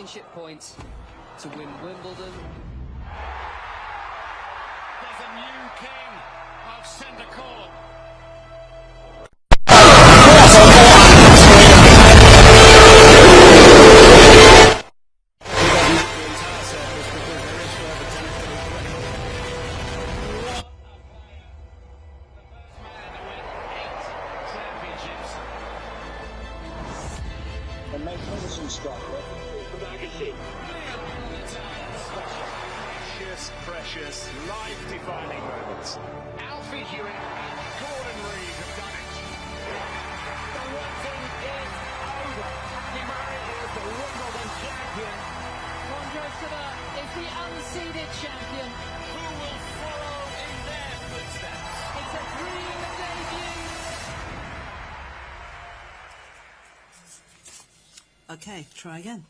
championship points to win Wimbledon. There's a new king of centre court. And magnificent strike. Precious, life-defining moments. Alfie Hewitt and Gordon Reid have done it. The waiting is over. Andy Murray is the Wimbledon champion. Vondrousova is the unseeded champion. Who will follow in their footsteps? It's a dream debut. Okay, try again.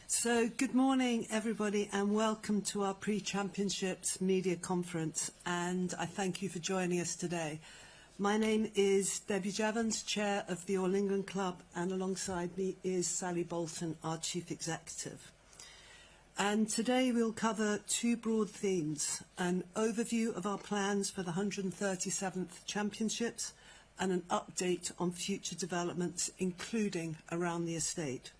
So, good morning, everybody, and welcome to our pre-championships media conference. And I thank you for joining us today. My name is Debbie Jevons, Chair of the All England Club, and alongside me is Sally Bolton, our Chief Executive. And today we'll cover two broad themes: an overview of our plans for the 137th Championships and an update on future developments, including around the estate.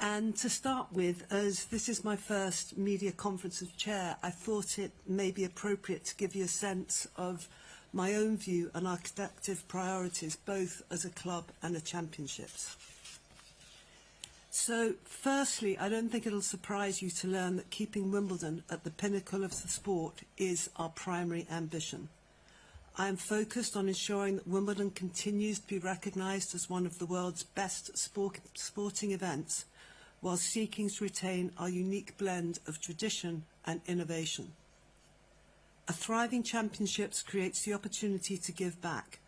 And to start with, as this is my first media conference as chair, I thought it may be appropriate to give you a sense of my own view and our collective priorities, both as a club and a championships. So, firstly, I don't think it'll surprise you to learn that keeping Wimbledon at the pinnacle of the sport is our primary ambition. I am focused on ensuring that Wimbledon continues to be recognised as one of the world's best sporting events, while seeking to retain our unique blend of tradition and innovation. A thriving championships creates the opportunity to give back,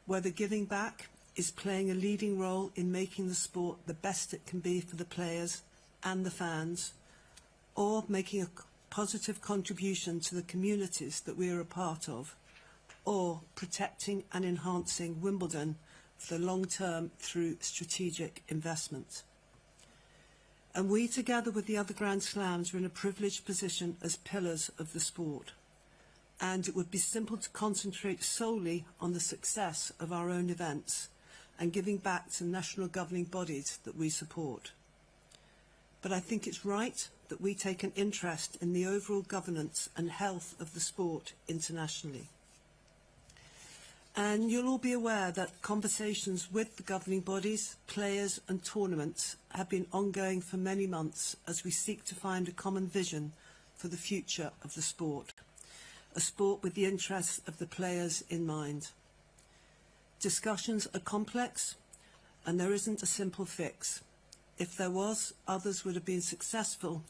whether giving back is playing a leading role in making the sport the best it can be for the players and the fans, or making a positive contribution to the communities that we are a part of, or protecting and enhancing Wimbledon for the long term through strategic investment. And we, together with the other Grand Slams, are in a privileged position as pillars of the sport. And it would be simple to concentrate solely on the success of our own events and giving back to national governing bodies that we support. But I think it's right that we take an interest in the overall governance and health of the sport internationally. And you'll all be aware that conversations with the governing bodies, players and tournaments have been ongoing for many months as we seek to find a common vision for the future of the sport, a sport with the interests of the players in mind. Discussions are complex and there isn't a simple fix. If there was, others would have been successful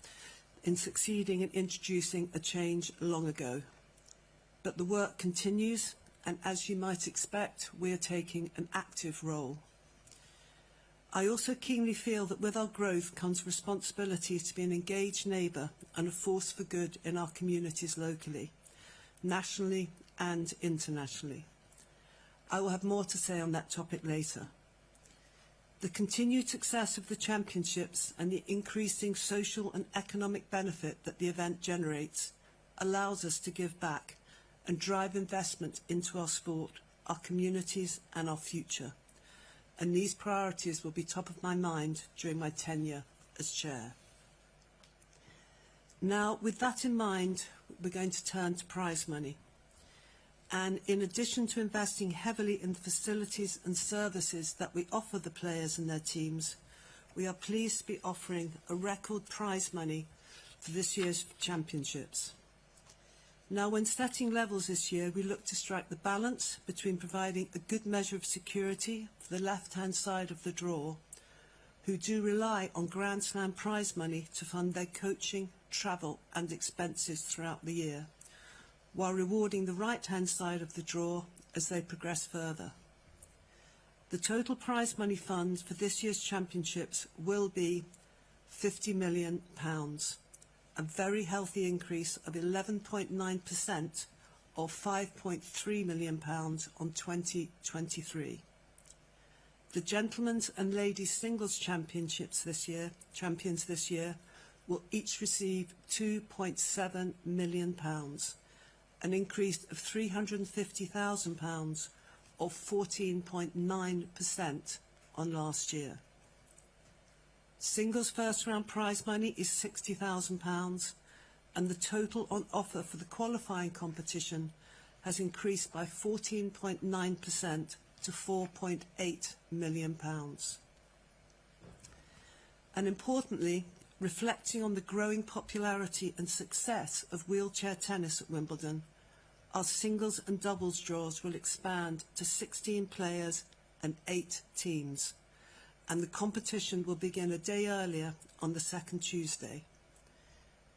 in succeeding in introducing a change long ago. But the work continues, and as you might expect, we are taking an active role. I also keenly feel that with our growth comes responsibility to be an engaged neighbour and a force for good in our communities locally, nationally and internationally. I will have more to say on that topic later. The continued success of the championships and the increasing social and economic benefit that the event generates allows us to give back and drive investment into our sport, our communities and our future. And these priorities will be top of my mind during my tenure as chair. Now, with that in mind, we're going to turn to prize money. And in addition to investing heavily in the facilities and services that we offer the players and their teams, we are pleased to be offering a record prize money for this year's championships. Now, when setting levels this year, we look to strike the balance between providing a good measure of security for the left-hand side of the draw, who do rely on Grand Slam prize money to fund their coaching, travel and expenses throughout the year, while rewarding the right-hand side of the draw as they progress further. The total prize money fund for this year's championships will be £50 million. A very healthy increase of 11.9% or £5.3 million on 2023. The gentlemen's and ladies singles champions this year will each receive £2.7 million, an increase of £350,000 or 14.9% on last year. Singles first round prize money is £60,000 and the total on offer for the qualifying competition has increased by 14.9% to £4.8 million. And importantly, reflecting on the growing popularity and success of wheelchair tennis at Wimbledon, our singles and doubles draws will expand to 16 players and 8 teams, and the competition will begin a day earlier on the second Tuesday.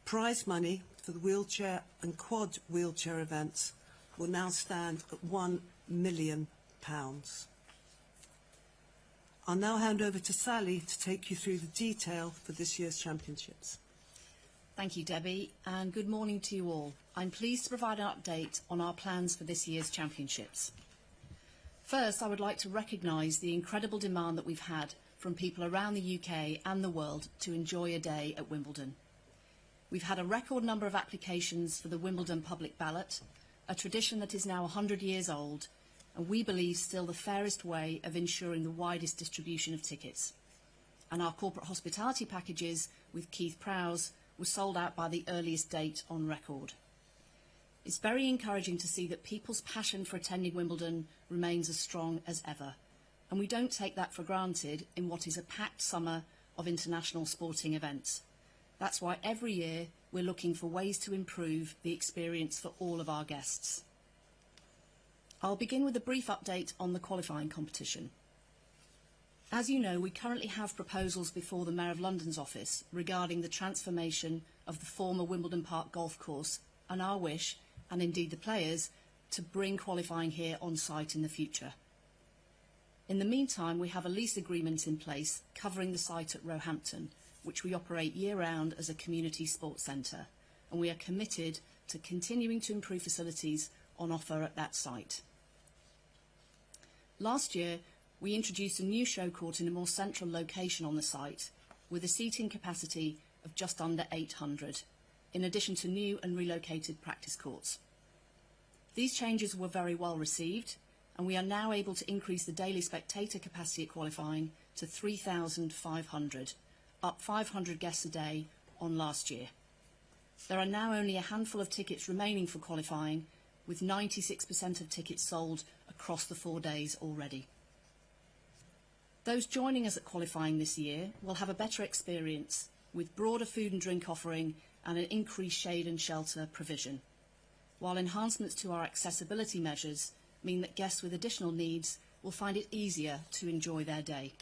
Prize money for the wheelchair and quad wheelchair events will now stand at £1 million. I'll now hand over to Sally to take you through the detail for this year's championships. Thank you, Debbie, and good morning to you all. I'm pleased to provide an update on our plans for this year's championships. First, I would like to recognise the incredible demand that we've had from people around the UK and the world to enjoy a day at Wimbledon. We've had a record number of applications for the Wimbledon public ballot, a tradition that is now 100 years old, and we believe still the fairest way of ensuring the widest distribution of tickets. And our corporate hospitality packages with Keith Prowse were sold out by the earliest date on record. It's very encouraging to see that people's passion for attending Wimbledon remains as strong as ever, and we don't take that for granted in what is a packed summer of international sporting events. That's why every year we're looking for ways to improve the experience for all of our guests. I'll begin with a brief update on the qualifying competition. As you know, we currently have proposals before the Mayor of London's office regarding the transformation of the former Wimbledon Park golf course, and our wish, and indeed the players, to bring qualifying here on site in the future. In the meantime, we have a lease agreement in place covering the site at Roehampton, which we operate year-round as a community sports centre, and we are committed to continuing to improve facilities on offer at that site. Last year, we introduced a new show court in a more central location on the site, with a seating capacity of just under 800, in addition to new and relocated practice courts. These changes were very well received, and we are now able to increase the daily spectator capacity at qualifying to 3,500, up 500 guests a day on last year. There are now only a handful of tickets remaining for qualifying, with 96% of tickets sold across the 4 days already. Those joining us at qualifying this year will have a better experience with broader food and drink offering and an increased shade and shelter provision, while enhancements to our accessibility measures mean that guests with additional needs will find it easier to enjoy their day.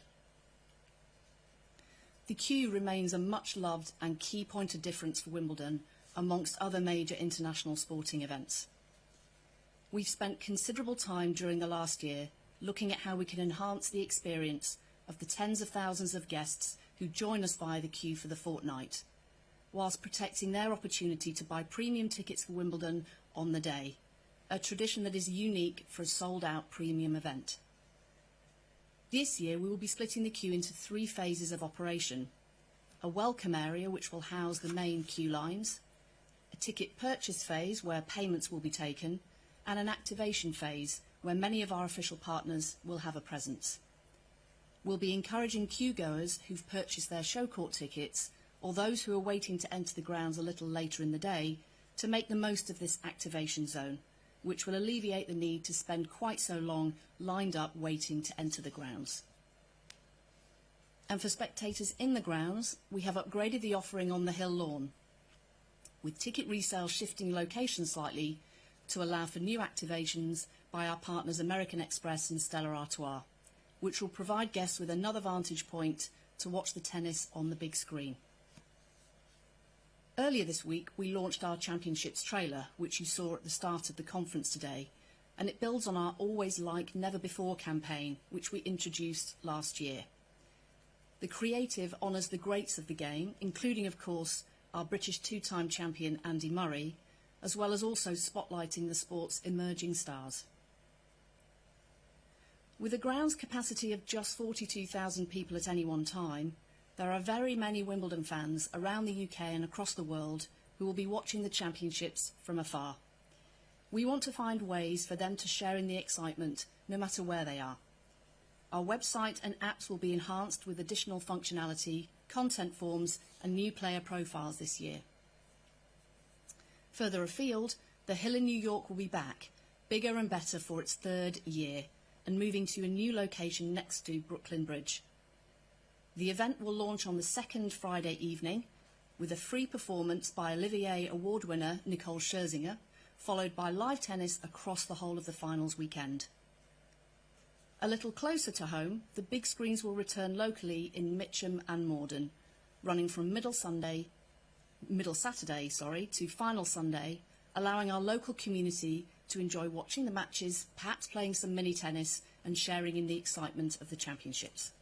The queue remains a much loved and key point of difference for Wimbledon amongst other major international sporting events. We've spent considerable time during the last year looking at how we can enhance the experience of the tens of thousands of guests who join us via the queue for the fortnight, whilst protecting their opportunity to buy premium tickets for Wimbledon on the day, a tradition that is unique for a sold-out premium event. This year we will be splitting the queue into 3 phases of operation: a welcome area which will house the main queue lines, a ticket purchase phase where payments will be taken, and an activation phase where many of our official partners will have a presence. We'll be encouraging queue goers who've purchased their show court tickets, or those who are waiting to enter the grounds a little later in the day, to make the most of this activation zone, which will alleviate the need to spend quite so long lined up waiting to enter the grounds. And for spectators in the grounds, we have upgraded the offering on the Hill lawn, with ticket resale shifting location slightly to allow for new activations by our partners American Express and Stella Artois, which will provide guests with another vantage point to watch the tennis on the big screen. Earlier this week, we launched our Championships trailer, which you saw at the start of the conference today, and it builds on our Always Like Never Before campaign, which we introduced last year. The creative honours the greats of the game, including, of course, our British 2-time champion Andy Murray, as well as also spotlighting the sport's emerging stars. With a ground's capacity of just 42,000 people at any one time, there are very many Wimbledon fans around the UK and across the world who will be watching the championships from afar. We want to find ways for them to share in the excitement no matter where they are. Our website and apps will be enhanced with additional functionality, content forms and new player profiles this year. Further afield, the Hill in New York will be back, bigger and better for its third year, and moving to a new location next to Brooklyn Bridge. The event will launch on the second Friday evening with a free performance by Olivier Award winner Nicole Scherzinger, followed by live tennis across the whole of the finals weekend. A little closer to home, the big screens will return locally in Mitcham and Morden, running from middle Saturday to final Sunday, allowing our local community to enjoy watching the matches, perhaps playing some mini tennis and sharing in the excitement of the championships.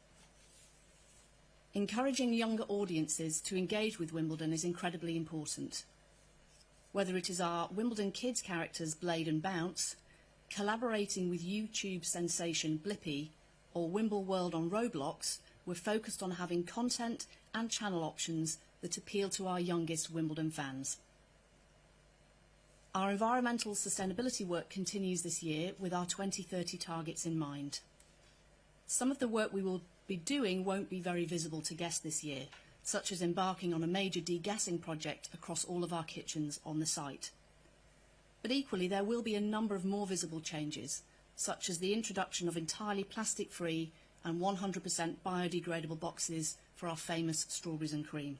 Encouraging younger audiences to engage with Wimbledon is incredibly important. Whether it is our Wimbledon Kids characters Blade and Bounce, collaborating with YouTube sensation Blippi, or Wimble World on Roblox, we're focused on having content and channel options that appeal to our youngest Wimbledon fans. Our environmental sustainability work continues this year with our 2030 targets in mind. Some of the work we will be doing won't be very visible to guests this year, such as embarking on a major degassing project across all of our kitchens on the site. But equally, there will be a number of more visible changes, such as the introduction of entirely plastic-free and 100% biodegradable boxes for our famous strawberries and cream,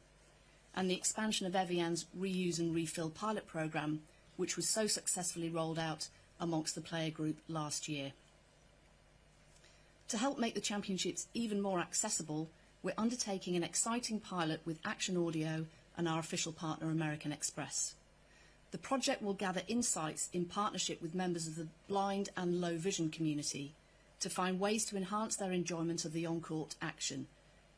and the expansion of Evian's reuse and refill pilot programme, which was so successfully rolled out amongst the player group last year. To help make the championships even more accessible, we're undertaking an exciting pilot with Action Audio and our official partner American Express. The project will gather insights in partnership with members of the blind and low vision community to find ways to enhance their enjoyment of the on-court action,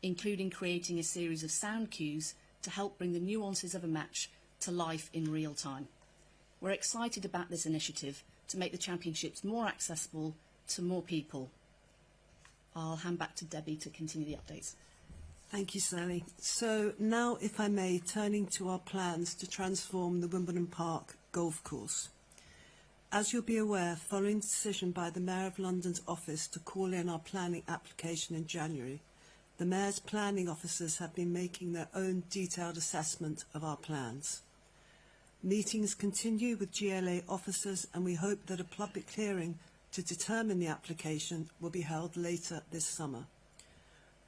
including creating a series of sound cues to help bring the nuances of a match to life in real time. We're excited about this initiative to make the championships more accessible to more people. I'll hand back to Debbie to continue the updates. Thank you, Sally. So now, if I may, turning to our plans to transform the Wimbledon Park golf course. As you'll be aware, following the decision by the Mayor of London's office to call in our planning application in January, the Mayor's planning officers have been making their own detailed assessment of our plans. Meetings continue with GLA officers, and we hope that a public hearing to determine the application will be held later this summer.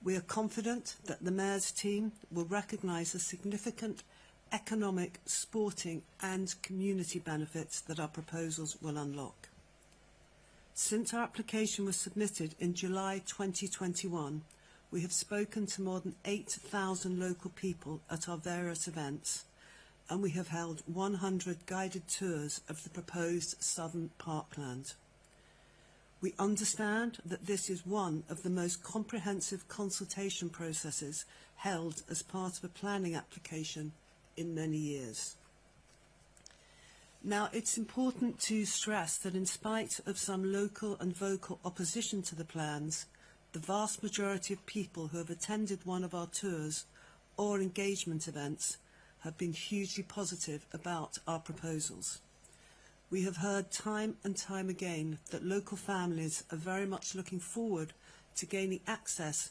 We are confident that the Mayor's team will recognise the significant economic, sporting and community benefits that our proposals will unlock. Since our application was submitted in July 2021, we have spoken to more than 8,000 local people at our various events, and we have held 100 guided tours of the proposed southern parkland. We understand that this is one of the most comprehensive consultation processes held as part of a planning application in many years. Now, it's important to stress that in spite of some local and vocal opposition to the plans, the vast majority of people who have attended one of our tours or engagement events have been hugely positive about our proposals. We have heard time and time again that local families are very much looking forward to gaining access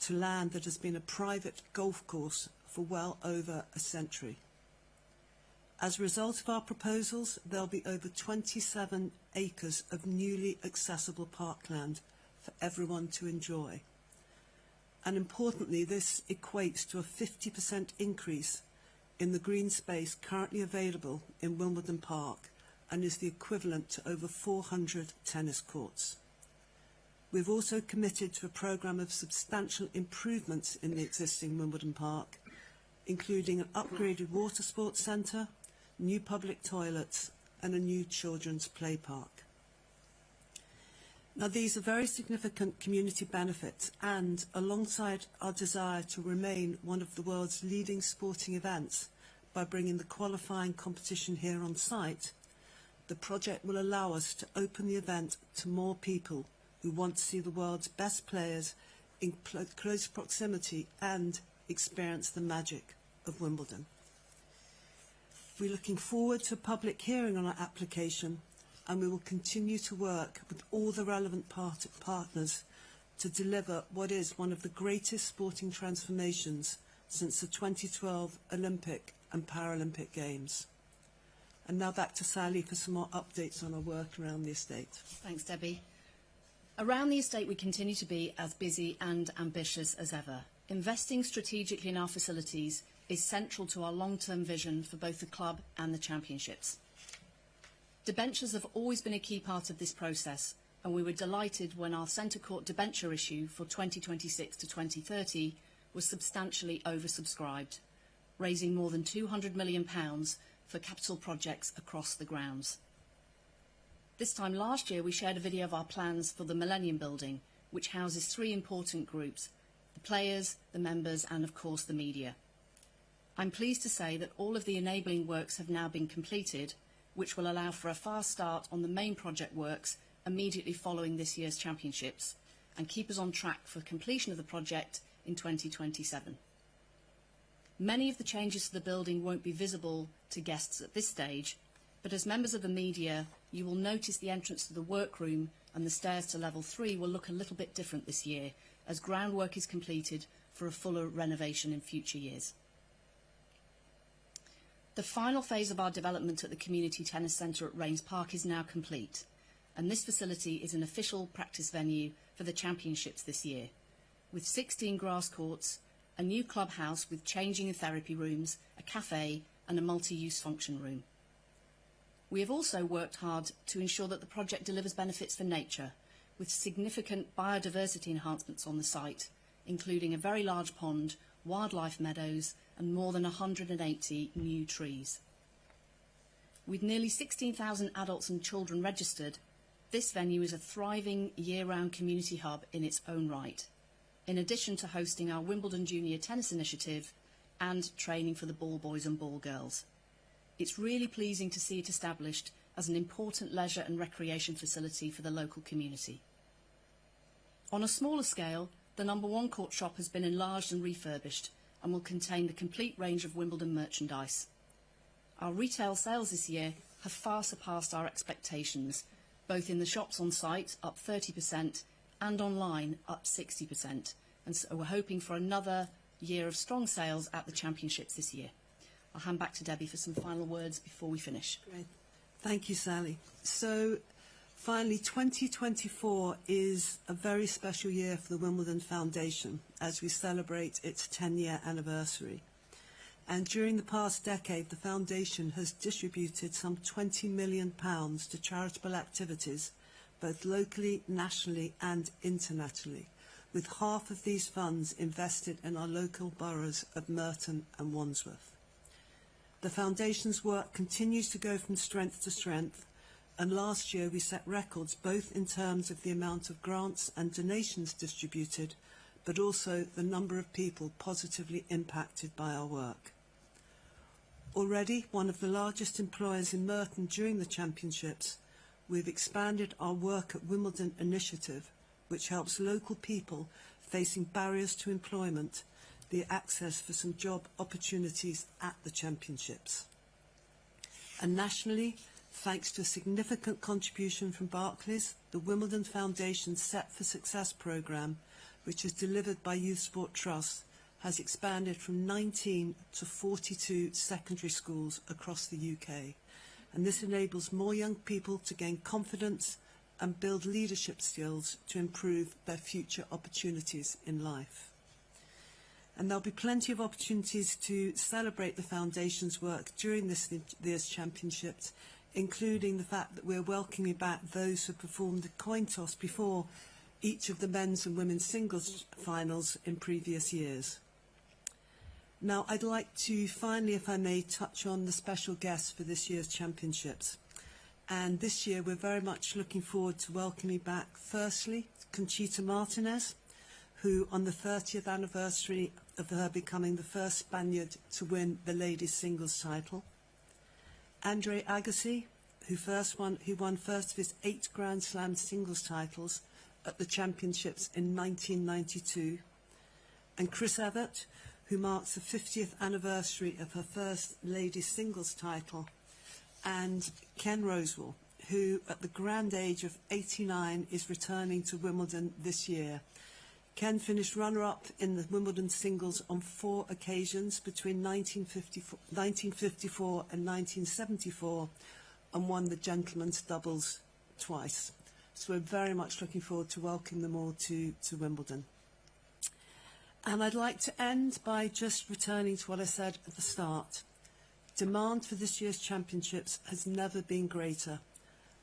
to land that has been a private golf course for well over a century. As a result of our proposals, there will be over 27 acres of newly accessible parkland for everyone to enjoy. And importantly, this equates to a 50% increase in the green space currently available in Wimbledon Park, and is the equivalent to over 400 tennis courts. We've also committed to a programme of substantial improvements in the existing Wimbledon Park, including an upgraded water sports centre, new public toilets and a new children's play park. Now, these are very significant community benefits, and alongside our desire to remain one of the world's leading sporting events by bringing the qualifying competition here on site, the project will allow us to open the event to more people who want to see the world's best players in close proximity and experience the magic of Wimbledon. We're looking forward to a public hearing on our application, and we will continue to work with all the relevant partners to deliver what is one of the greatest sporting transformations since the 2012 Olympic and Paralympic Games. And now back to Sally for some more updates on our work around the estate. Thanks, Debbie. Around the estate, we continue to be as busy and ambitious as ever. Investing strategically in our facilities is central to our long-term vision for both the club and the championships. Debentures have always been a key part of this process, and we were delighted when our centre court debenture issue for 2026 to 2030 was substantially oversubscribed, raising more than £200 million for capital projects across the grounds. This time last year, we shared a video of our plans for the Millennium Building, which houses three important groups: the players, the members, and of course the media. I'm pleased to say that all of the enabling works have now been completed, which will allow for a fast start on the main project works immediately following this year's championships, and keep us on track for completion of the project in 2027. Many of the changes to the building won't be visible to guests at this stage, but as members of the media, you will notice the entrance to the workroom and the stairs to level 3 will look a little bit different this year, as groundwork is completed for a fuller renovation in future years. The final phase of our development at the Community Tennis Centre at Rains Park is now complete, and this facility is an official practice venue for the championships this year, with 16 grass courts, a new clubhouse with changing and therapy rooms, a cafe and a multi-use function room. We have also worked hard to ensure that the project delivers benefits for nature, with significant biodiversity enhancements on the site, including a very large pond, wildlife meadows and more than 180 new trees. With nearly 16,000 adults and children registered, this venue is a thriving year-round community hub in its own right, in addition to hosting our Wimbledon Junior Tennis Initiative and training for the ball boys and ball girls. It's really pleasing to see it established as an important leisure and recreation facility for the local community. On a smaller scale, the No. 1 court shop has been enlarged and refurbished and will contain the complete range of Wimbledon merchandise. Our retail sales this year have far surpassed our expectations, both in the shops on site, up 30%, and online, up 60%. And so we're hoping for another year of strong sales at the championships this year. I'll hand back to Debbie for some final words before we finish. Great. Thank you, Sally. So, finally, 2024 is a very special year for the Wimbledon Foundation as we celebrate its 10-year anniversary. And during the past decade, the Foundation has distributed some £20 million to charitable activities, both locally, nationally and internationally, with half of these funds invested in our local boroughs of Merton and Wandsworth. The Foundation's work continues to go from strength to strength, and last year we set records both in terms of the amount of grants and donations distributed, but also the number of people positively impacted by our work. Already one of the largest employers in Merton during the championships, we've expanded our Work at Wimbledon initiative, which helps local people facing barriers to employment the access for some job opportunities at the championships. And nationally, thanks to a significant contribution from Barclays, the Wimbledon Foundation's Set for Success programme, which is delivered by Youth Sport Trust, has expanded from 19 to 42 secondary schools across the UK. And this enables more young people to gain confidence and build leadership skills to improve their future opportunities in life. And there'll be plenty of opportunities to celebrate the Foundation's work during this year's championships, including the fact that we're welcoming back those who performed the coin toss before each of the men's and women's singles finals in previous years. Now, I'd like to finally, if I may, touch on the special guests for this year's championships. And this year we're very much looking forward to welcoming back, firstly, Conchita Martinez, who on the 30th anniversary of her becoming the first Spaniard to win the ladies' singles title. Andre Agassi, who won first of his 8 Grand Slam singles titles at the championships in 1992, and Chris Evert, who marks the 50th anniversary of her first ladies singles title, and Ken Rosewall, who at the grand age of 89 is returning to Wimbledon this year. Ken finished runner-up in the Wimbledon singles on 4 occasions between 1954 and 1974, and won the gentlemen's doubles twice. So we're very much looking forward to welcoming them all to Wimbledon. And I'd like to end by just returning to what I said at the start. Demand for this year's championships has never been greater.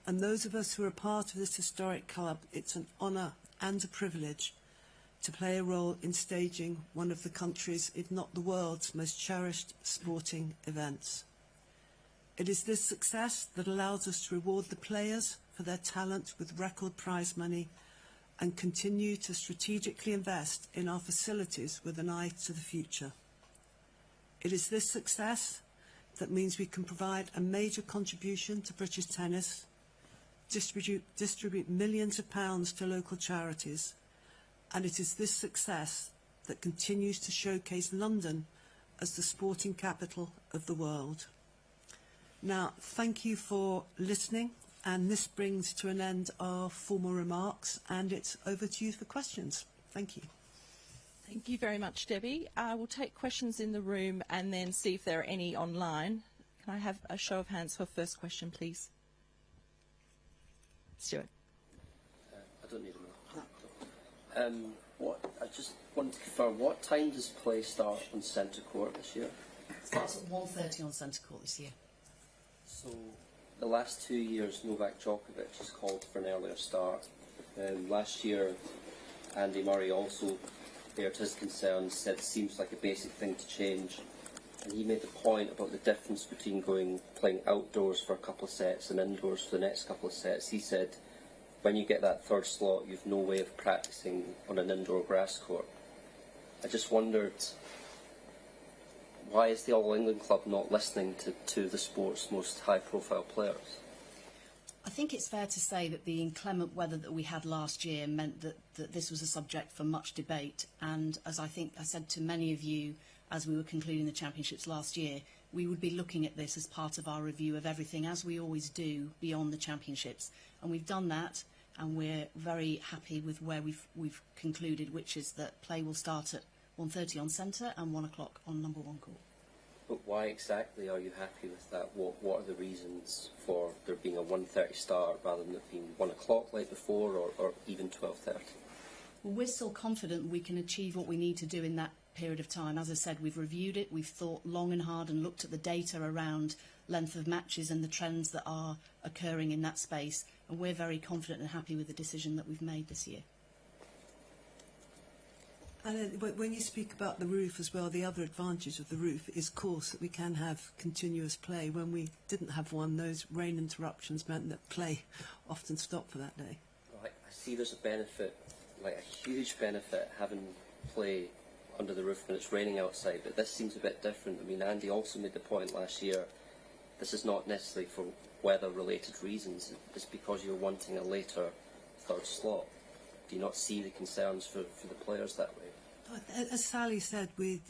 And those of us who are a part of this historic club, it's an honour and a privilege to play a role in staging one of the country's, if not the world's, most cherished sporting events. It is this success that allows us to reward the players for their talent with record prize money and continue to strategically invest in our facilities with an eye to the future. It is this success that means we can provide a major contribution to British tennis, distribute millions of pounds to local charities, and it is this success that continues to showcase London as the sporting capital of the world. Now, thank you for listening, and this brings to an end our formal remarks, and it's over to you for questions. Thank you. Thank you very much, Debbie. We'll take questions in the room and then see if there are any online. Can I have a show of hands for first question, please? Stuart. I don't need a minute. I just wanted to confirm, what time does play start on centre court this year? It starts at 1:30 on centre court this year. So the last 2 years, Novak Djokovic has called for an earlier start. Last year, Andy Murray also aired his concerns, said it seems like a basic thing to change. And he made the point about the difference between playing outdoors for a couple of sets and indoors for the next couple of sets. He said, when you get that third slot, you've no way of practicing on an indoor grass court. I just wondered, why is the All England club not listening to the sport's most high-profile players? I think it's fair to say that the inclement weather that we had last year meant that this was a subject for much debate. And as I think I said to many of you as we were concluding the championships last year, we would be looking at this as part of our review of everything, as we always do, beyond the championships. And we've done that, and we're very happy with where we've concluded, which is that play will start at 1:30 on centre and 1 o'clock on number 1 court. But why exactly are you happy with that? What are the reasons for there being a 1:30 start rather than it being 1 o'clock like before, or even 12:30? Well, we're still confident we can achieve what we need to do in that period of time. As I said, we've reviewed it, we've thought long and hard and looked at the data around length of matches and the trends that are occurring in that space, and we're very confident and happy with the decision that we've made this year. And when you speak about the roof as well, the other advantage of the roof is, of course, that we can have continuous play. When we didn't have one, those rain interruptions meant that play often stopped for that day. I see there's a benefit, like a huge benefit, having play under the roof when it's raining outside, but this seems a bit different. I mean, Andy also made the point last year, this is not necessarily for weather-related reasons, it's because you're wanting a later third slot. Do you not see the concerns for the players that way? As Sally said, we're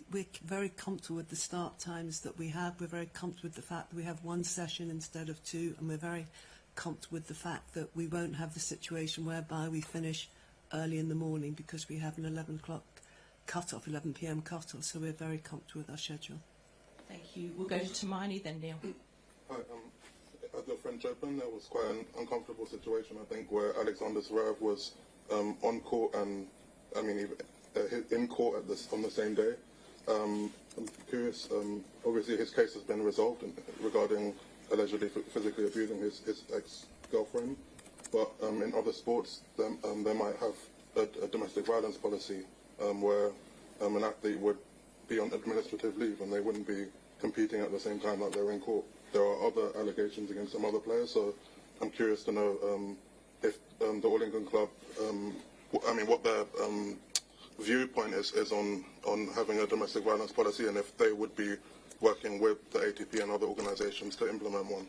very comfortable with the start times that we have. We're very comfortable with the fact that we have one session instead of 2, and we're very comfortable with the fact that we won't have the situation whereby we finish early in the morning because we have an 11 p.m. cut-off, so we're very comfortable with our schedule. Thank you. We'll go to Tamani then, Neil. Hi, at the French Open, there was quite an uncomfortable situation, I think, where Alexander Zverev was on court and, in court on the same day. I'm curious, obviously his case has been resolved regarding allegedly physically abusing his ex-girlfriend, but in other sports, they might have a domestic violence policy where an athlete would be on administrative leave and they wouldn't be competing at the same time like they're in court. There are other allegations against some other players, so I'm curious to know if the All England club, what their viewpoint is on having a domestic violence policy, and if they would be working with the ATP and other organisations to implement one.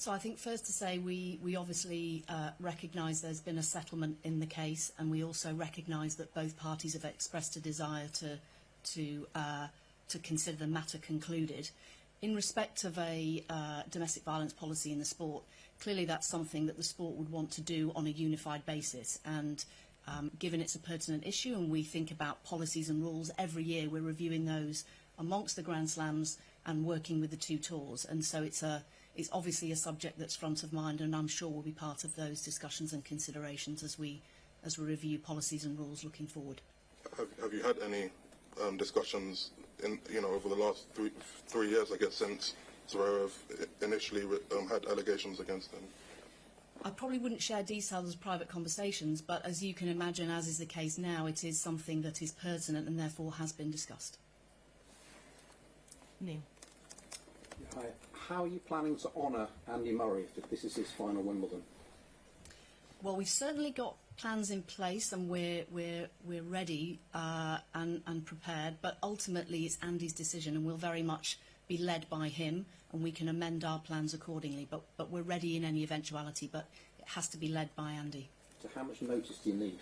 So I think first to say we obviously recognise there's been a settlement in the case, and we also recognise that both parties have expressed a desire to consider the matter concluded. In respect of a domestic violence policy in the sport, clearly that's something that the sport would want to do on a unified basis, and given it's a pertinent issue and we think about policies and rules every year, we're reviewing those amongst the Grand Slams and working with the two tours, and so it's obviously a subject that's front of mind, and I'm sure will be part of those discussions and considerations as we review policies and rules looking forward. Have you had any discussions over the last three years, I guess, since Zverev initially had allegations against him? I probably wouldn't share details of private conversations, but as you can imagine, as is the case now, it is something that is pertinent and therefore has been discussed. Neil. Hi. How are you planning to honour Andy Murray if this is his final Wimbledon? Well, we've certainly got plans in place, and we're ready and prepared. But ultimately, it's Andy's decision, and we'll very much be led by him, and we can amend our plans accordingly. But we're ready in any eventuality. But it has to be led by Andy. So, how much notice do you need?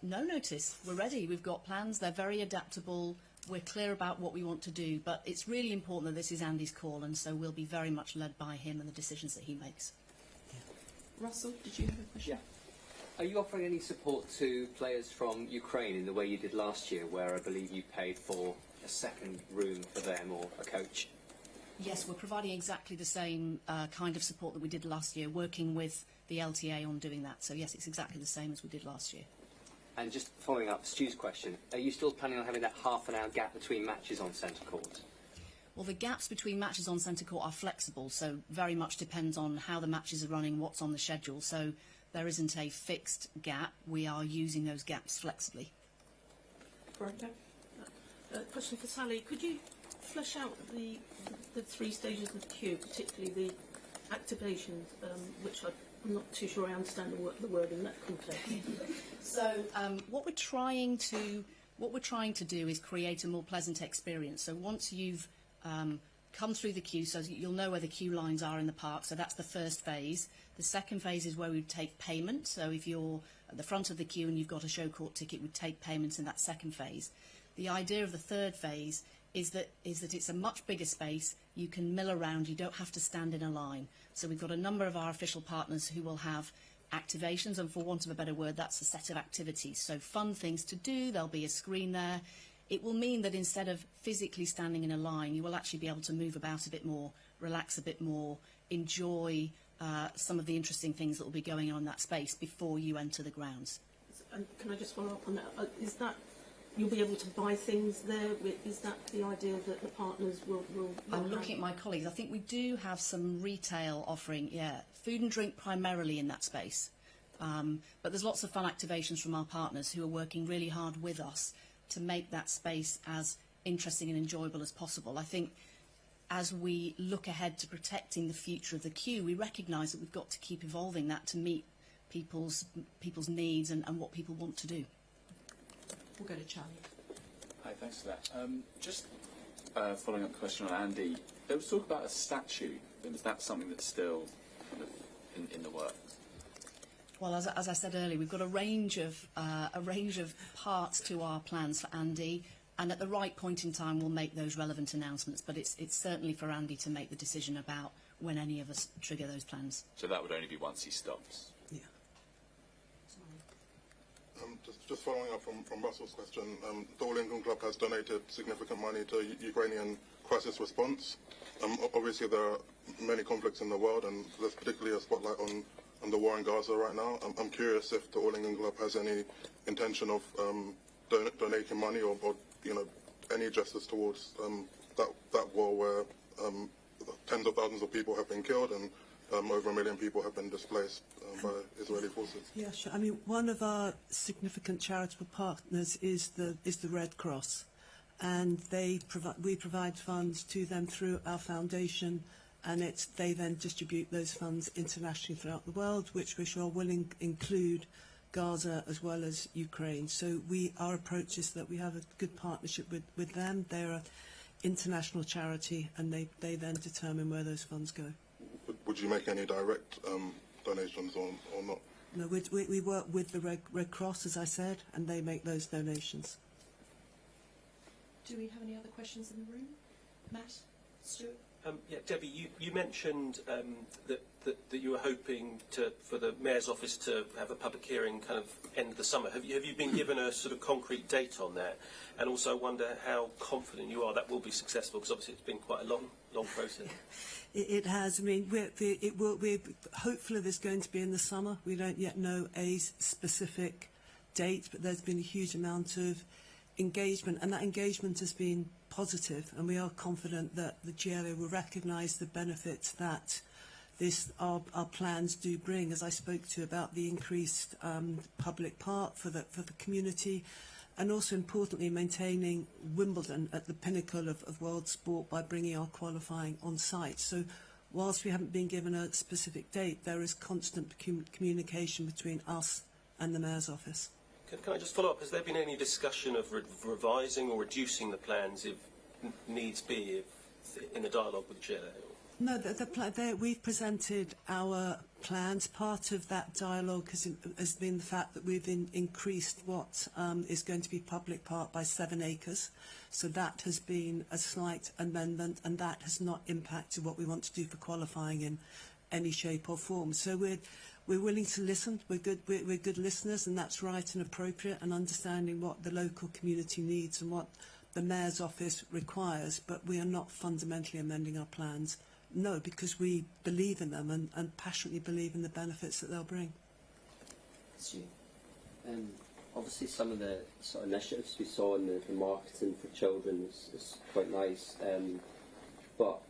No notice. We're ready. We've got plans. They're very adaptable. We're clear about what we want to do, but it's really important that this is Andy's call, and so we'll be very much led by him and the decisions that he makes. Russell, did you have a question? Yeah. Are you offering any support to players from Ukraine in the way you did last year, where I believe you paid for a second room for them or a coach? Yes, we're providing exactly the same kind of support that we did last year, working with the LTA on doing that. So yes, it's exactly the same as we did last year. And just following up Stu's question, are you still planning on having that half-an-hour gap between matches on centre court? Well, the gaps between matches on centre court are flexible, so very much depends on how the matches are running, what's on the schedule. So there isn't a fixed gap. We are using those gaps flexibly. Question for Sally. Could you flesh out the three stages of the queue, particularly the activations, which I'm not too sure I understand the word in that context. So what we're trying to do is create a more pleasant experience. So once you've come through the queue, so you'll know where the queue lines are in the park. So that's the first phase. The second phase is where we take payment. So if you're at the front of the queue and you've got a show court ticket, we take payments in that second phase. The idea of the third phase is that it's a much bigger space. You can mill around. You don't have to stand in a line. So we've got a number of our official partners who will have activations, and for want of a better word, that's a set of activities. So fun things to do. There'll be a screen there. It will mean that instead of physically standing in a line, you will actually be able to move about a bit more, relax a bit more, enjoy some of the interesting things that will be going on in that space before you enter the grounds. And can I just follow up on that? Is that you'll be able to buy things there? Is that the idea that the partners will I'm looking at my colleagues. I think we do have some retail offering, food and drink primarily in that space. But there's lots of fun activations from our partners who are working really hard with us to make that space as interesting and enjoyable as possible. I think as we look ahead to protecting the future of the queue, we recognise that we've got to keep evolving that to meet people's needs and what people want to do. We'll go to Charlie. Hi, thanks for that. Just following up the question on Andy, there was talk about a statue. Is that something that's still kind of in the works? Well, as I said earlier, we've got a range of parts to our plans for Andy, and at the right point in time, we'll make those relevant announcements. But it's certainly for Andy to make the decision about when any of us trigger those plans. So that would only be once he stops. Yeah. Just following up from Russell's question, the All England Club has donated significant money to Ukrainian crisis response. Obviously, there are many conflicts in the world, and there's particularly a spotlight on the war in Gaza right now. I'm curious if the All England Club has any intention of donating money or any gestures towards that war where tens of thousands of people have been killed and over 1 million people have been displaced by Israeli forces. Yeah, sure. I mean, one of our significant charitable partners is the Red Cross, and we provide funds to them through our foundation, and they then distribute those funds internationally throughout the world, which we sure will include Gaza as well as Ukraine. So our approach is that we have a good partnership with them. They're international charity, and they then determine where those funds go. Would you make any direct donations or not? No, we work with the Red Cross, as I said, and they make those donations. Do we have any other questions in the room? Matt? Stuart? Yeah, Debbie, you mentioned that you were hoping for the Mayor's office to have a public hearing kind of end of the summer. Have you been given a sort of concrete date on that? And also, I wonder how confident you are that will be successful, because obviously it's been quite a long process. It has. I mean, we're hopefully there's going to be in the summer. We don't yet know a specific date, but there's been a huge amount of engagement, and that engagement has been positive, and we are confident that the GLA will recognise the benefits that our plans do bring, as I spoke to about the increased public park for the community, and also importantly maintaining Wimbledon at the pinnacle of world sport by bringing our qualifying on site. So whilst we haven't been given a specific date, there is constant communication between us and the Mayor's office. Can I just follow up? Has there been any discussion of revising or reducing the plans if needs be in the dialogue with the GLA? No, we've presented our plans. Part of that dialogue has been the fact that we've increased what is going to be public park by 7 acres. So that has been a slight amendment, and that has not impacted what we want to do for qualifying in any shape or form. So we're willing to listen. We're good listeners, and that's right and appropriate, and understanding what the local community needs and what the Mayor's office requires. But we are not fundamentally amending our plans. No, because we believe in them and passionately believe in the benefits that they'll bring. Obviously, some of the sort of initiatives we saw in the marketing for children is quite nice, but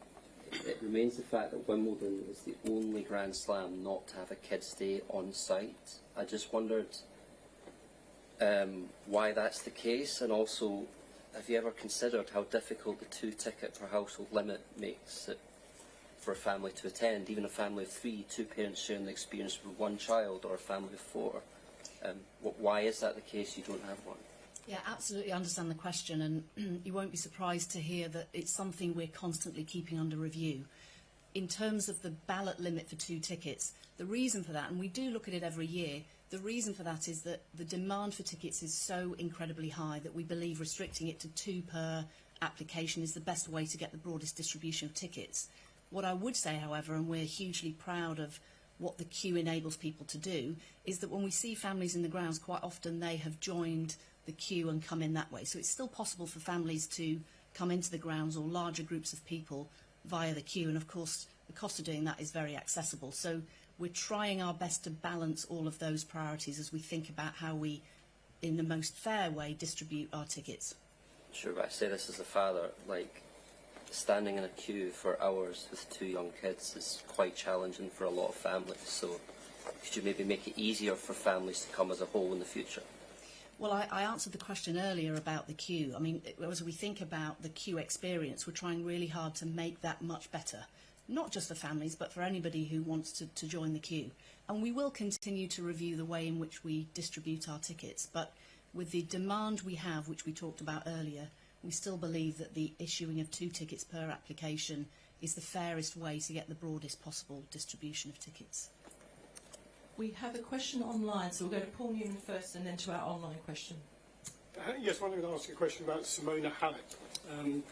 it remains the fact that Wimbledon is the only Grand Slam not to have a kids' day on site. I just wondered why that's the case, and also, have you ever considered how difficult the 2-ticket per household limit makes it for a family to attend, even a family of 3, 2 parents sharing the experience with 1 child, or a family of 4? Why is that the case? You don't have one? Yeah, absolutely understand the question, and you won't be surprised to hear that it's something we're constantly keeping under review. In terms of the ballot limit for 2 tickets, the reason for that, and we do look at it every year, the reason for that is that the demand for tickets is so incredibly high that we believe restricting it to 2 per application is the best way to get the broadest distribution of tickets. What I would say, however, and we're hugely proud of what the queue enables people to do, is that when we see families in the grounds, quite often they have joined the queue and come in that way. So it's still possible for families to come into the grounds, or larger groups of people, via the queue, and of course the cost of doing that is very accessible. So we're trying our best to balance all of those priorities as we think about how we, in the most fair way, distribute our tickets. Sure, but I say this as a father, like, standing in a queue for hours with 2 young kids is quite challenging for a lot of families. So could you maybe make it easier for families to come as a whole in the future? Well, I answered the question earlier about the queue. I mean, as we think about the queue experience, we're trying really hard to make that much better, not just for families, but for anybody who wants to join the queue. And we will continue to review the way in which we distribute our tickets. But with the demand we have, which we talked about earlier, we still believe that the issuing of 2 tickets per application is the fairest way to get the broadest possible distribution of tickets. We have a question online, so we'll go to Paul Newman first and then to our online question. Yes, I wanted to ask a question about Simona Halep. I mean,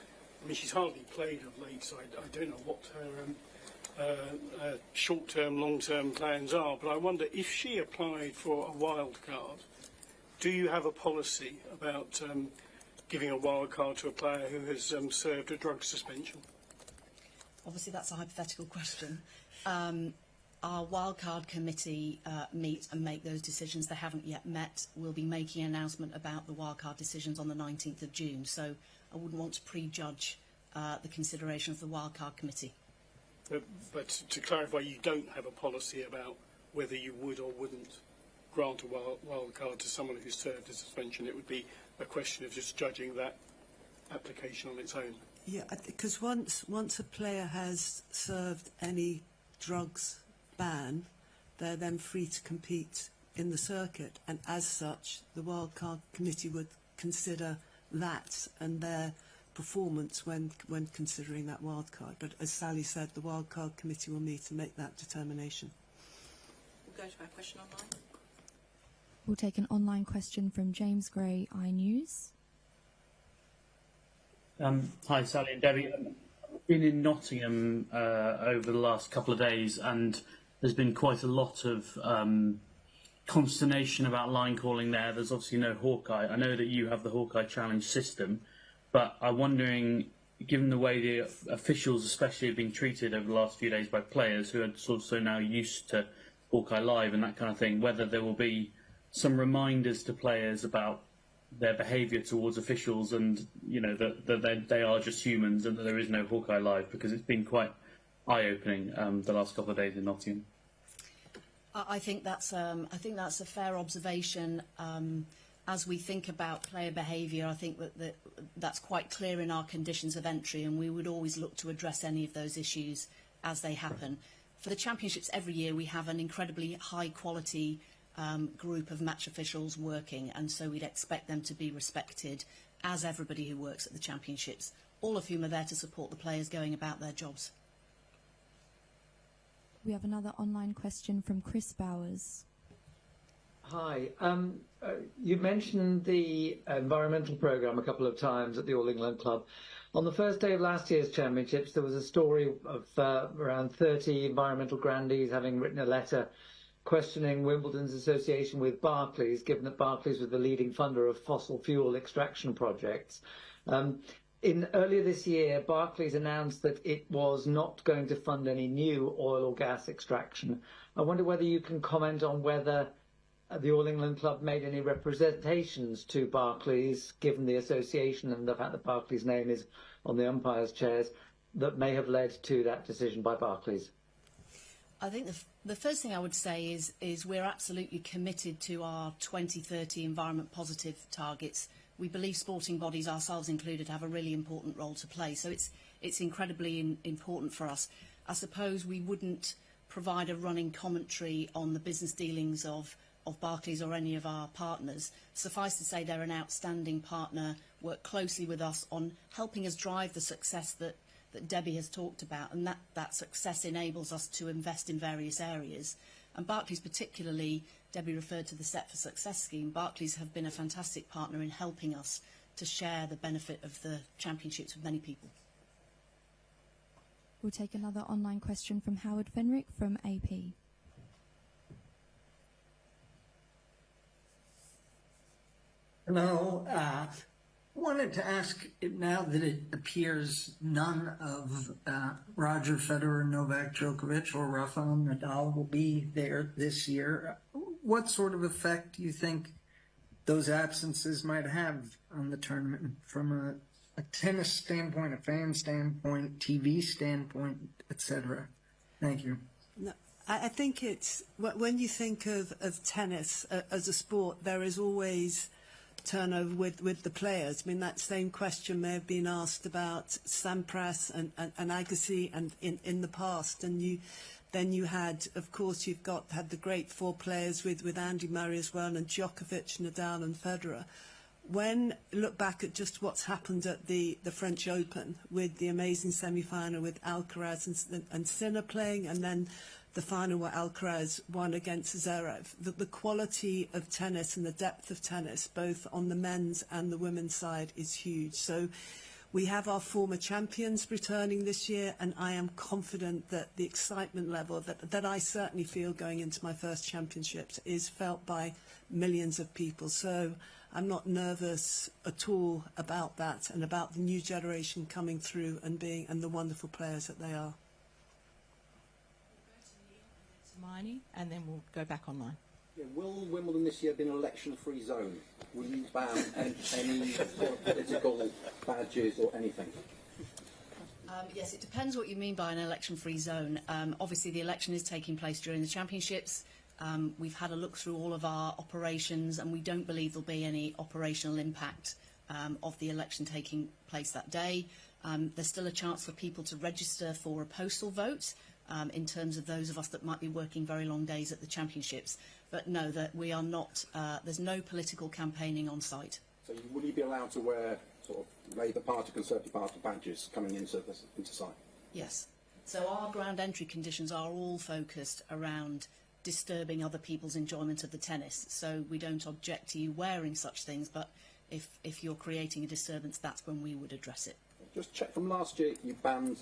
she's hardly played of late, so I don't know what her short-term, long-term plans are, but I wonder, if she applied for a wild card, do you have a policy about giving a wild card to a player who has served a drug suspension? Obviously, that's a hypothetical question. Our wildcard committee meet and make those decisions. They haven't yet met. We'll be making an announcement about the wildcard decisions on the 19th of June, so I wouldn't want to prejudge the consideration of the wildcard committee. But to clarify, you don't have a policy about whether you would or wouldn't grant a wild card to someone who's served a suspension. It would be a question of just judging that application on its own. Yeah, because once a player has served any drugs ban, they're then free to compete in the circuit, and as such the wildcard committee would consider that and their performance when considering that wild card. But as Sally said, the wild card committee will meet and make that determination. We'll go to our question online. We'll take an online question from James Gray, iNews. Hi, Sally and Debbie. I've been in Nottingham over the last couple of days, and there's been quite a lot of consternation about line calling there. There's obviously no Hawkeye. I know that you have the Hawkeye Challenge system, but I'm wondering, given the way the officials especially have been treated over the last few days by players who are sort of so now used to Hawkeye Live and that kind of thing, whether there will be some reminders to players about their behaviour towards officials and, you know, that they are just humans and that there is no Hawkeye Live, because it's been quite eye-opening the last couple of days in Nottingham. I think that's a fair observation. As we think about player behaviour, I think that's quite clear in our conditions of entry, and we would always look to address any of those issues as they happen. For the championships every year, we have an incredibly high-quality group of match officials working, and so we'd expect them to be respected as everybody who works at the championships, all of whom are there to support the players going about their jobs. We have another online question from Chris Bowers. Hi. You mentioned the environmental programme a couple of times at the All England Club. On the first day of last year's championships, there was a story of around 30 environmental grandees having written a letter questioning Wimbledon's association with Barclays, given that Barclays was the leading funder of fossil fuel extraction projects. Earlier this year, Barclays announced that it was not going to fund any new oil or gas extraction. I wonder whether you can comment on whether the All England Club made any representations to Barclays, given the association and the fact that Barclays' name is on the umpires' chairs, that may have led to that decision by Barclays. I think the first thing I would say is we're absolutely committed to our 2030 environment positive targets. We believe sporting bodies, ourselves included, have a really important role to play. So it's incredibly important for us. I suppose we wouldn't provide a running commentary on the business dealings of Barclays or any of our partners. Suffice to say, they're an outstanding partner, work closely with us on helping us drive the success that Debbie has talked about, and that success enables us to invest in various areas. And Barclays particularly, Debbie referred to the Set for Success scheme. Barclays have been a fantastic partner in helping us to share the benefit of the championships with many people. We'll take another online question from Howard Fenrick from AP. Hello. Wanted to ask, now that it appears none of Roger Federer, Novak Djokovic, or Rafael Nadal will be there this year, what sort of effect do you think those absences might have on the tournament from a tennis standpoint, a fan standpoint, TV standpoint, etc.? Thank you. No, I think it's, when you think of tennis as a sport, there is always turnover with the players. I mean, that same question may have been asked about Sampras and Agassi and in the past, and then you had, of course, had the great four players with Andy Murray as well, and Djokovic, Nadal and Federer. When look back at just what's happened at the French Open with the amazing semi-final with Alcaraz and Sinner playing, and then the final where Alcaraz won against Zverev, the quality of tennis and the depth of tennis, both on the men's and the women's side, is huge. So we have our former champions returning this year, and I am confident that the excitement level that I certainly feel going into my first championships is felt by millions of people. So I'm not nervous at all about that and about the new generation coming through and the wonderful players that they are. Hermione, and then we'll go back online. Yeah, will Wimbledon this year be an election-free zone? Will you ban any sort of political badges or anything? Yes, it depends what you mean by an election-free zone. Obviously, the election is taking place during the championships. We've had a look through all of our operations, and we don't believe there'll be any operational impact of the election taking place that day. There's still a chance for people to register for a postal vote. In terms of those of us that might be working very long days at the championships. But no, that we are not, there's no political campaigning on site. So will you be allowed to wear sort of Labour Party, Conservative Party badges coming into sight? Yes. So our ground entry conditions are all focused around disturbing other people's enjoyment of the tennis. So we don't object to you wearing such things, but if you're creating a disturbance, that's when we would address it. Just check from last year, you banned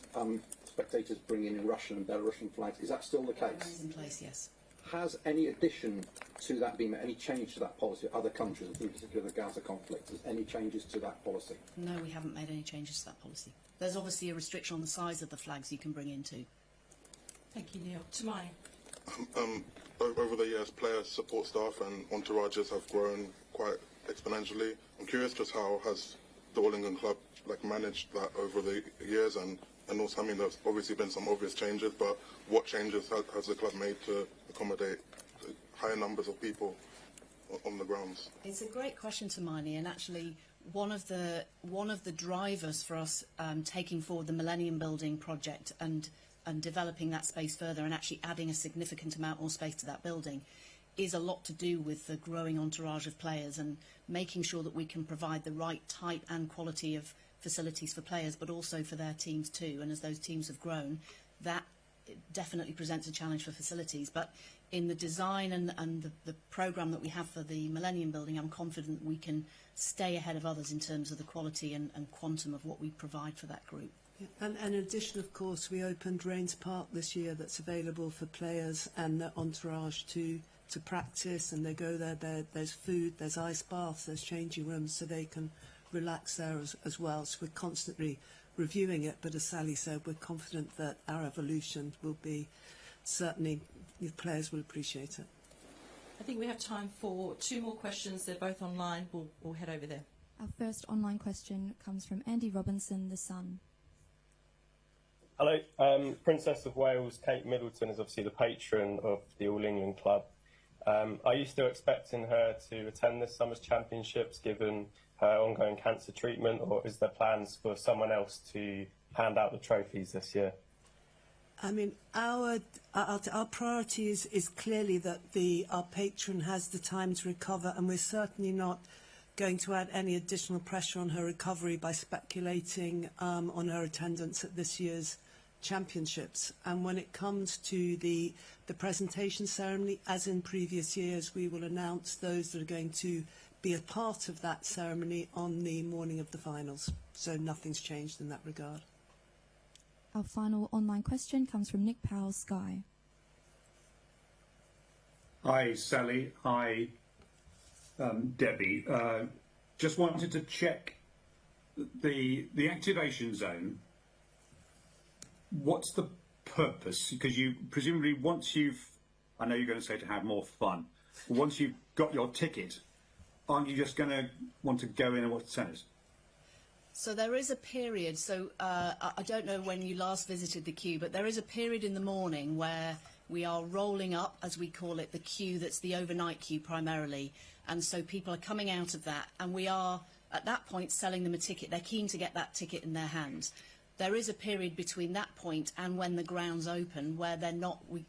spectators bringing in Russian and Belarusian flags. Is that still the case? That is in place, yes. Has any addition to that been, any change to that policy? Other countries, in particular the Gaza conflict, has any changes to that policy? No, we haven't made any changes to that policy. There's obviously a restriction on the size of the flags you can bring in too. Thank you, Neil. Tamai. Over the years, players, support staff and entourages have grown quite exponentially. I'm curious just how has the All England club managed that over the years, and also, I mean, there's obviously been some obvious changes, but what changes has the club made to accommodate higher numbers of people on the grounds? It's a great question, Tamani, and actually one of the drivers for us taking forward the Millennium Building project and developing that space further and actually adding a significant amount more space to that building is a lot to do with the growing entourage of players and making sure that we can provide the right type and quality of facilities for players, but also for their teams too. And as those teams have grown, that definitely presents a challenge for facilities. But in the design and the programme that we have for the Millennium Building, I'm confident we can stay ahead of others in terms of the quality and quantum of what we provide for that group. Yeah. And in addition, of course, we opened Rains Park this year that's available for players and their entourage to practice, and they go there, there's food, there's ice baths, there's changing rooms, so they can relax there as well. So we're constantly reviewing it, but as Sally said, we're confident that our evolution will be, certainly the players will appreciate it. I think we have time for 2 more questions. They're both online. We'll head over there. Our first online question comes from Andy Robinson, The Sun. Hello. Princess of Wales Kate Middleton is obviously the patron of the All England Club. Are you still expecting her to attend this summer's championships given her ongoing cancer treatment, or is there plans for someone else to hand out the trophies this year? I mean, our priority is clearly that our patron has the time to recover, and we're certainly not going to add any additional pressure on her recovery by speculating on her attendance at this year's championships. And when it comes to the presentation ceremony, as in previous years, we will announce those that are going to be a part of that ceremony on the morning of the finals. So nothing's changed in that regard. Our final online question comes from Nick Powell, Sky. Hi, Sally. Hi, Debbie. Just wanted to check the activation zone. What's the purpose? Because you presumably I know you're going to say to have more fun, but once you've got your ticket, aren't you just going to want to go in and watch tennis? So there is a period, I don't know when you last visited the queue, but there is a period in the morning where we are rolling up, as we call it, the queue that's the overnight queue primarily. And so people are coming out of that, and we are, at that point, selling them a ticket. They're keen to get that ticket in their hands. There is a period between that point and when the grounds open where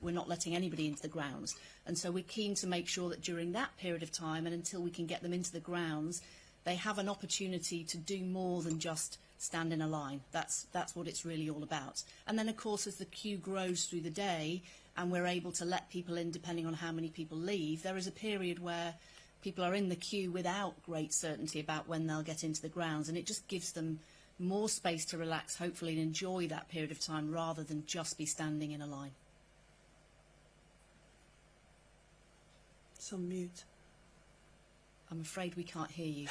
we're not letting anybody into the grounds. And so we're keen to make sure that during that period of time and until we can get them into the grounds, they have an opportunity to do more than just stand in a line. That's what it's really all about. And then, of course, as the queue grows through the day and we're able to let people in depending on how many people leave, there is a period where people are in the queue without great certainty about when they'll get into the grounds, and it just gives them more space to relax, hopefully, and enjoy that period of time rather than just be standing in a line. It's on mute. I'm afraid we can't hear you.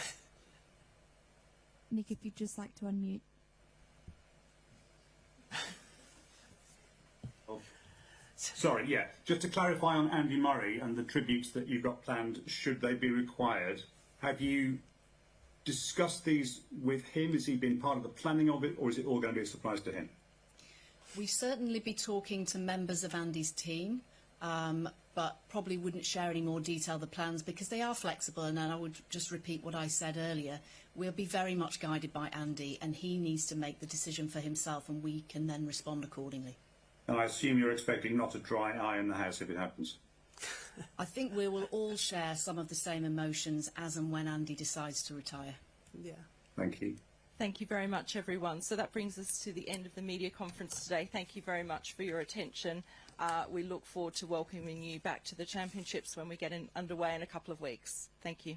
Nick, if you'd just like to unmute. Sorry, yeah. Just to clarify on Andy Murray and the tributes that you've got planned, should they be required, have you discussed these with him? Has he been part of the planning of it, or is it all going to be a surprise to him? We certainly be talking to members of Andy's team, but probably wouldn't share any more detail of the plans because they are flexible, and I would just repeat what I said earlier. We'll be very much guided by Andy, and he needs to make the decision for himself, and we can then respond accordingly. And I assume you're expecting not a dry eye in the house if it happens. I think we will all share some of the same emotions as and when Andy decides to retire. Yeah. Thank you. Thank you very much, everyone. So that brings us to the end of the media conference today. Thank you very much for your attention. We look forward to welcoming you back to the championships when we get underway in a couple of weeks. Thank you.